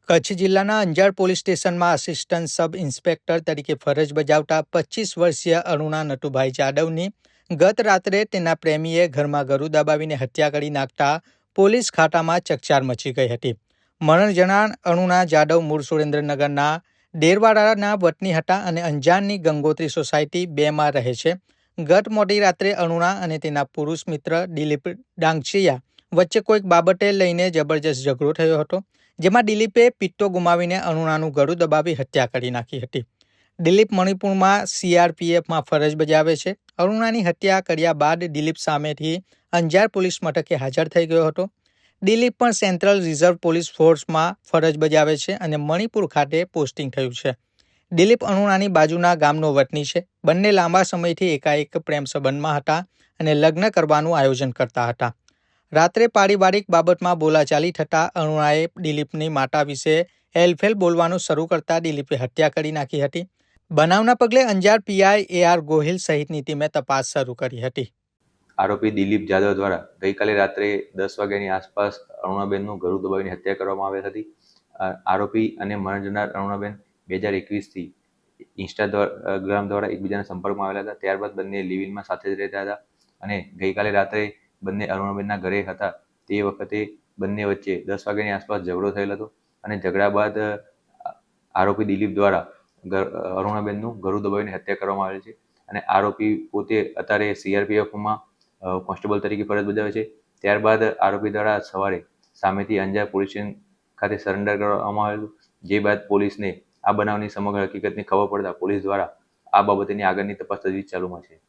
કચ્છ જિલ્લાના અંજાર પોલીસ સ્ટેશનમાં assistant sub inspector તરીકે ફરજ બજાવતા 25 વર્ષીય અરુણા નટુભાઈ જાદવની ગત રાત્રે તેના પ્રેમીએ ઘરમાં ગળું દબાવીને હત્યા કરી નાખતા પોલીસ ખાતામાં ચકચાર મચી ગઈ હતી. મરણ જનાર અરુણા જાદવ મૂળ સુરેન્દ્રનગરના ડેરવાડાના વતની હતા અને અંજારની ગંગોત્રી સોસાયટી 2માં રહે છે. ગત મોડી રાત્રે અરુણા અને તેના પુરુષ મિત્ર દિલીપ ડાંગચિયા વચ્ચે કોઈક બાબતે લઈને જબરજસ્ત ઝઘડો થયો હતો, જેમાં દિલીપે પિત્તો ગુમાવીને અરુણાનું ગળું દબાવી હત્યા કરી નાખી હતી. દિલીપ મણિપુરમાં CRPFમાં ફરજ બજાવે છે. અરુણાની હત્યા કર્યા બાદ દિલીપ સામેથી અંજાર પોલીસ મથકે હાજર થઈ ગયો હતો. દિલીપ પણ સેન્ટ્રલ રિઝર્વ પોલીસ ફોર્સમાં ફરજ બજાવે છે અને મણિપુર ખાતે પોસ્ટિંગ થયું છે. દિલીપ અરુણાની બાજુના ગામનો વતની છે. બંને લાંબા સમયથી એકાએક પ્રેમ સંબંધમાં હતા અને લગ્ન કરવાનું આયોજન કરતા હતા. રાત્રે પારિવારિક બાબતમાં બોલાચાલી થતાં અરુણાએ દિલીપની માતા વિશે હેલફેલ બોલવાનું શરૂ કરતા દિલીપે હત્યા કરી નાખી હતી. બનાવના પગલે અંજાર PI AR ગોહિલ સહિતની ટીમે તપાસ શરૂ કરી હતી. આરોપી દિલીપ જાદવ દ્વારા ગઈકાલે રાત્રે 10 વાગ્યાની આસપાસ અરુણાબેનનું ગળું દબાવીને હત્યા કરવામાં આવી હતી. આરોપી અને મરણ જનાર અરુણાબેન 2021થી ઇન્સ્ટાગ્રામ દ્વારા એકબીજાના સંપર્કમાં આવેલા હતા. ત્યારબાદ બંને લિવિંગમાં સાથે જ રહેતા હતા અને ગઈકાલે રાત્રે બંને અરુણાબેનના ઘરે હતા તે વખતે બંને વચ્ચે 10 વાગ્યાની આસપાસ ઝઘડો થયેલ હતો અને ઝઘડા બાદ આરોપી દિલીપ દ્વારા અરુણાબેનનું ગળું દબાવીને હત્યા કરવામાં આવેલ છે અને આરોપી પોતે અત્યારે CRPFમાં કોન્સ્ટેબલ તરીકે ફરજ બજાવે છે. ત્યારબાદ આરોપી દ્વારા સવારે સામેથી અંજાર પોલીસ સ્ટેશન ખાતે સરેન્ડર કરવામાં આવેલું, જે બાદ પોલીસને આ બનાવની સમગ્ર હકીકતની ખબર પડતા પોલીસ દ્વારા આ બાબતેની આગળની તપાસ તજવીજ ચાલુમાં છે.